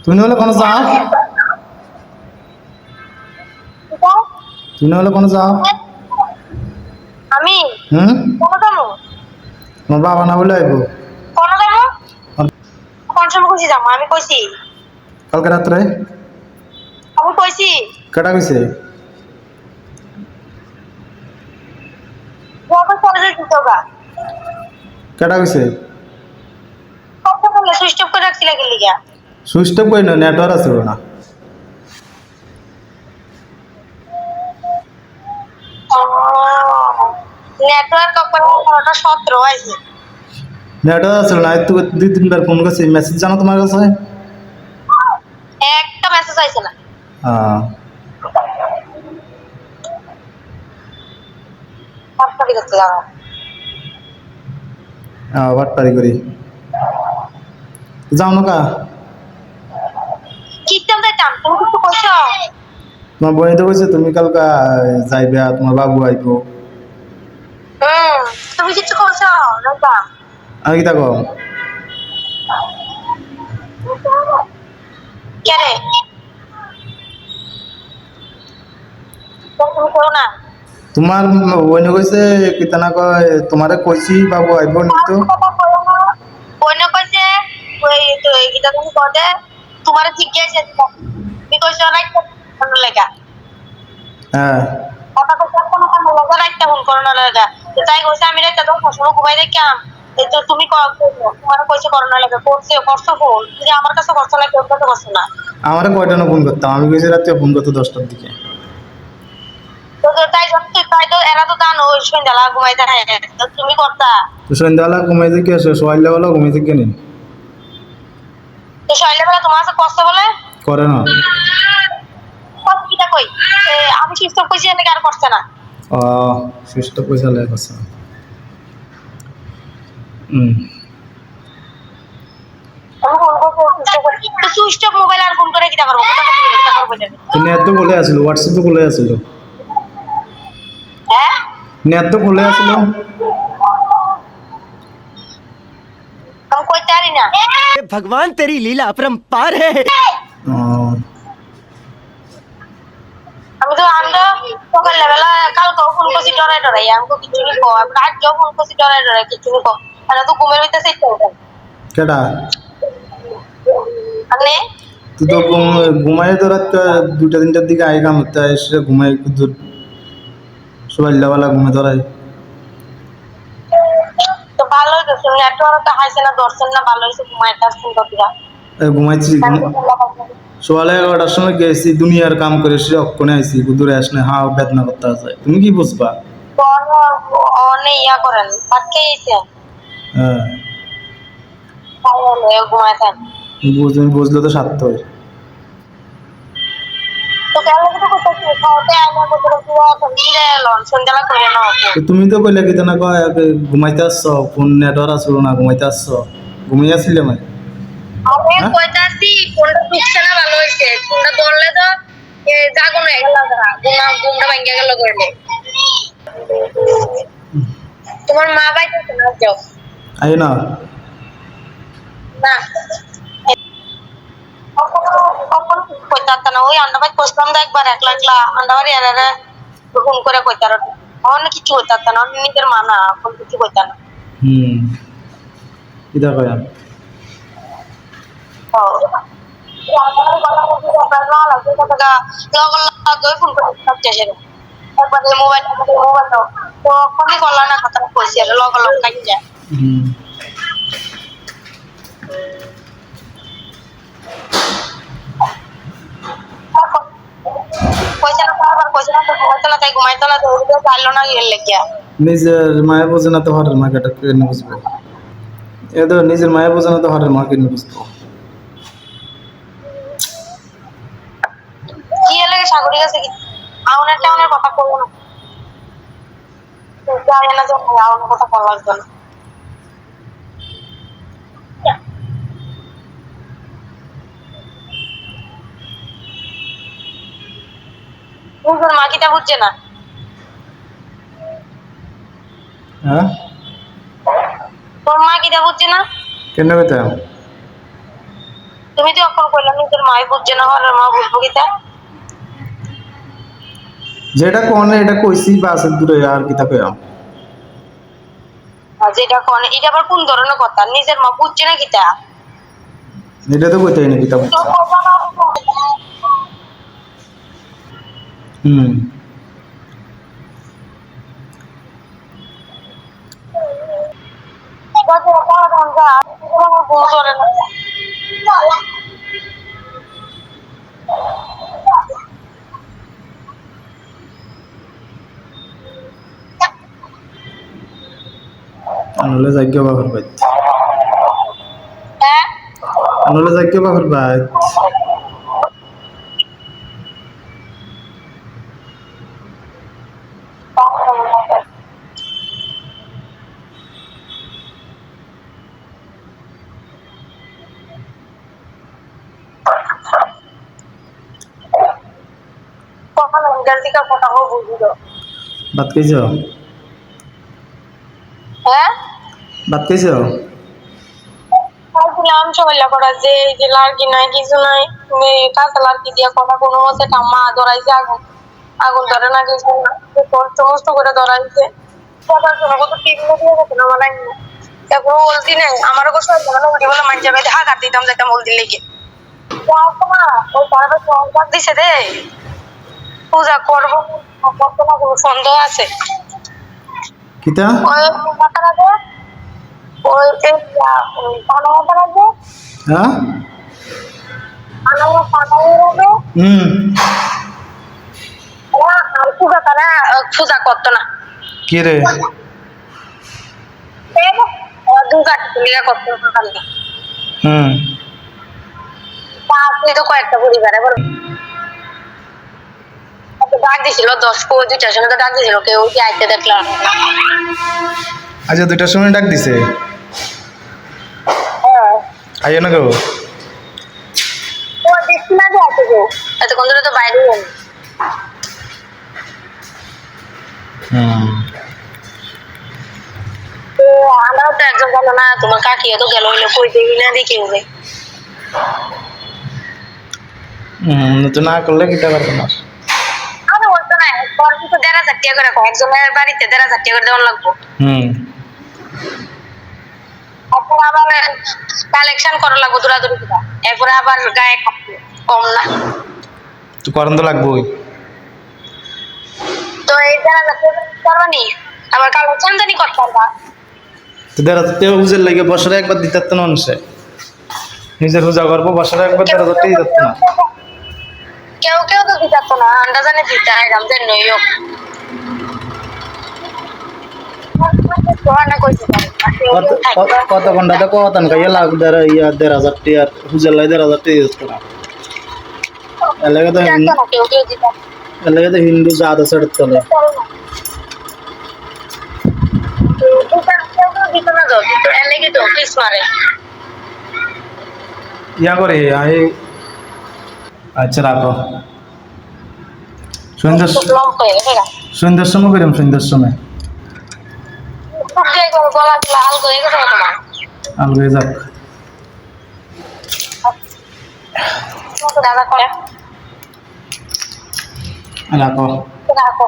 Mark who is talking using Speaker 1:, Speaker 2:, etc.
Speaker 1: তুমি নহলে কোনো যাও, তুমি নহলে কোনো যাও।
Speaker 2: আমি
Speaker 1: হুম,
Speaker 2: কোনো যাবো,
Speaker 1: তোমার বাবা না বলে আইব
Speaker 2: কোনো যাবো, কোন সময় খুশি যাবো, আমি কইছি,
Speaker 1: কালকে রাত্রে।
Speaker 2: আমি কইছি
Speaker 1: কেটা কইছে?
Speaker 2: যখন কলেজে দিতে গা
Speaker 1: কেটা কইছে?
Speaker 2: কত বললে সুইচ অফ করে রাখছি লাগি লিগা।
Speaker 1: সুইচ অফ কই না, নেটওয়ার্ক আছে না।
Speaker 2: নেটওয়ার্ক ওটা 17 আছে।
Speaker 1: নেটওয়ার্ক আছে না, তো দুই তিনবার ফোন করছি, মেসেজ জানো তোমার কাছে?
Speaker 2: একটা মেসেজ আইছে না।
Speaker 1: হ্যাঁ,
Speaker 2: সবটা করতে যাবো
Speaker 1: বাটপারি করি যাও নকা।
Speaker 2: কিতাম যাইতাম, তুমি কিছু কইছো?
Speaker 1: তোমার বোন তো কইছে তুমি কালকা যাইবে, তোমার বাবু আইব।
Speaker 2: তুমি কিছু কইছো যাইতাম?
Speaker 1: আমি কি থাকো
Speaker 2: কে রে তুমি করো না।
Speaker 1: তোমার বোন কইছে কিতা না কয়, তোমারে কইছি বাবু আইব নিতো।
Speaker 2: বইনে কইছে ওই তো এটা তুমি কদে তোমার জিজ্ঞেস তুমি কইছো না কোন লেগা
Speaker 1: হ্যাঁ,
Speaker 2: কথা কইছো কোন কোন লেগা রাইতা ফোন করন লেগা তাই কইছে আমি রাইতা তো ফসল ঘুমাই দেখাম। এই তো তুমি তোমার কইছো করোনা লেগা করছে করছো ফোন তুমি আমার কাছে করছো না কেউ কাছে করছো না।
Speaker 1: আমারে কয়টা না ফোন করতাম, আমি কইছি রাতে ফোন করতে 10টার দিকে।
Speaker 2: তো তাই সত্যি তাই তো এরা তো জানো ওই সন্ধ্যা ঘুমাই দেখায় তো তুমি করতা।
Speaker 1: তো সন্ধ্যাবেলা ঘুমাই থেকে আসে, সকালবেলা ঘুমাই থেকে নেই
Speaker 2: তো সন্ধ্যাবেলা তোমার কাছে কষ্ট বলে
Speaker 1: করে না।
Speaker 2: কিটা কই আমি সুস্থ কইছি নাকি আর করছে না।
Speaker 1: সুস্থ পয়সা লেগে গেছে। হুম,
Speaker 2: সুইচ অফ মোবাইল আর ফোন করে কিটা করবো
Speaker 1: নেট তো খুলে আসলো, হোয়াটসঅ্যাপ তো খুলে আসলো,
Speaker 2: হ্যাঁ
Speaker 1: নেট তো খুলে আসলো।
Speaker 2: আমি কইতে পারি না।
Speaker 3: भगवान तेरी लीला अपरंपार है।
Speaker 2: আমি তো সকাল বেলা কালকে ফোন করছি ডরাই ডরাই আমাকে কিছু নি কো আমি আজকেও ফোন করছি ডরাই ডরাই কিছু নি কো আর তো ঘুমের ভিতরে সেটা
Speaker 1: কেডা?
Speaker 2: আপনি
Speaker 1: তুই তো ঘুমাই তো রাত 2টা 3টার দিকে আই কাম হতে এসে ঘুমাই সকালবেলা ঘুমে ধরাই।
Speaker 2: তো ভালো হইতো নেটওয়ার্ক তো হাইছে না দর্শন না ভালো হইছে ঘুমাইতে আসছেন তো কিরা
Speaker 1: ঘুমাইছি সকালে 11টার সময় গেছি, দুনিয়ার কাম করে সে অক্ষণে আইসি, দূরে আসলে হাও বেদনা করতে আছে, তুমি কি বুঝবা?
Speaker 2: অনেক ইয়া করেন ভাত খেয়েছেন
Speaker 1: হ্যাঁ,
Speaker 2: ঘুমাইতেন
Speaker 1: তুমি বুঝলে তো সার্থক।
Speaker 2: তো কেন কিছু করতেছি খাওয়াতে আইনা বছর পুরো ফিরে এলো সন্ধ্যা করে না
Speaker 1: তো তুমি তো কইলে কি না কয় ঘুমাইতে আসছো, ফোন নেটওয়ার্ক আসলো না, ঘুমাইতে আসছো, ঘুমিয়ে আসছিলে মানে।
Speaker 2: আমি কইতাছি ফোনটা ঢুকছে না ভালো হইছে ফোনটা ধরলে তো জাগো না গেল ঘুমটা ভাঙ্গিয়া গেল করলে তোমার মা বাইতে না যাও
Speaker 1: আই না
Speaker 2: না কইতাত না ওই আন্ডা ভাই কইতাম না একবার একলা একলা আন্ডা বাড়ি এরা ফোন করে কইতার অন্য কিছু কইতাত না আমি নিজের মা না কোন কিছু কইতাম না।
Speaker 1: ইদা কয়া
Speaker 2: মোবাইল তো ফোনই করলাম না কথা কইছি লগ লগ কাটিয়া পয়সা না বারবার পয়সা না তো ঘুমাইতো না তো চাইলো না গেল লেগিয়া
Speaker 1: নিজের মায়ের বোঝে না তো হরের মার্কেট কেন বুঝবো? এ তো নিজের মায়ের বোঝে না তো হরের মার্কেট বুঝবো।
Speaker 2: কি লাগে সাগরের কাছে কি আউনের টাউনের কথা বলবো না যায় না যে আউনের কথা বলা লাগবে না বুঝুন মা কিটা বুঝছে না
Speaker 1: হ্যাঁ,
Speaker 2: তোর মা কিটা বুঝছে না
Speaker 1: কেন বেতা
Speaker 2: তুমি যে অখন কইলাম নিজের মাই বুঝছে না হওয়ার মা বুঝবো কিতা
Speaker 1: যেটা কোনে এটা কইছি বাস দূরে আর কিতা কইরাম
Speaker 2: আর যেটা কোন এটা আবার কোন ধরনের কথা নিজের মা বুঝছে না কিতা
Speaker 1: এটা তো কইতেই না কিতা বুঝছে হুম আনলে যাগ্য বাবার বাইত
Speaker 2: হ্যাঁ
Speaker 1: আনলে যাগ্য বাবার বাইত
Speaker 2: কখন ইংরেজিকা কথা হোক বুঝিল
Speaker 1: ভাত খাইছ
Speaker 2: হ্যাঁ
Speaker 1: ভাত খাইছ
Speaker 2: খাইছিলাম সবাইলা করা যে এই যে লার্কি নাই কিছু নাই কাঁচা লার্কি দিয়া করা কোনো মতে মা ধরাইছে আগুন আগুন ধরে না কিছু না সমস্ত করে ধরাইছে কটার জন্য কত টিভি দিয়ে গেছে না মানে তারপর বলতি নাই আমারও কষ্ট হয়েছে মানে উঠি বলে মাঞ্জা বেঁধে হাত দিতাম যেতাম বলতি লেগে ওই তারপর সংবাদ দিছে রে পূজা করবো করতো না কোনো সন্দেহ আছে
Speaker 1: কিতা
Speaker 2: ওই মাথার আগে ওই পানামাথার আগে
Speaker 1: হ্যাঁ
Speaker 2: পানামের আগে
Speaker 1: হুম
Speaker 2: আর পূজা তারা পূজা করতো না
Speaker 1: কি রে
Speaker 2: দুর্গা লিগা করতো না
Speaker 1: হুম
Speaker 2: আপনি তো কয়েকটা পরিবারে বলো ডাক দিছিল 10-2টার সময় তো ডাক দিছিল কেউ কি আইতে দেখলাম
Speaker 1: আচ্ছা 2টার সময় ডাক দিছে
Speaker 2: হ্যাঁ
Speaker 1: আইও না কেউ
Speaker 2: ও দেখছি না যে আছে কেউ এতক্ষণ ধরে তো বাইরে গেল
Speaker 1: হুম
Speaker 2: তো আমরাও তো একজন গেল না তোমার কাকিয়া তো গেল হইলে কই দেবি না দেখে উঠে
Speaker 1: তো না করলে কিতা করবো না
Speaker 2: আমি বলতো না পর কিছু 1,500 টাকা করে রাখো একজনের বাড়িতে 1,500 টাকা করে দেওয়ার লাগবো
Speaker 1: হুম
Speaker 2: এখন আবার কালেকশন করা লাগবো দৌড়াদৌড়ি করে এরপরে আবার গায়ে খাচ্ছে কম না
Speaker 1: তো করেন তো লাগবোই
Speaker 2: তো এই 1,500 টাকা করবানি আবার কালেকশন জানি করতে পারবা
Speaker 1: তো দেড় হুজের লাগে বছরে একবার দিতে পারতো না মানুষে নিজের হুজা করবো বছরে একবার 1,500 টাকা দিতে না
Speaker 2: কেউ কেউ তো দিতে পারতো না আন্দাজানে দিতে হয় রামদের নইও
Speaker 1: কত ঘন্টাতে কত ইয়া লাখ 1,500 টাকা হুজের লাগে 1,500 টাকা দিত না এলাকা তো
Speaker 2: কেউ কেউ দিতে
Speaker 1: এলাকা তো হিন্দু জাত আছে চলে ইয়া করে আই আচ্ছা রাখো সন্ধ্যার সময় করিম সন্ধ্যার সময় আলগে যাক রাখো
Speaker 2: রাখো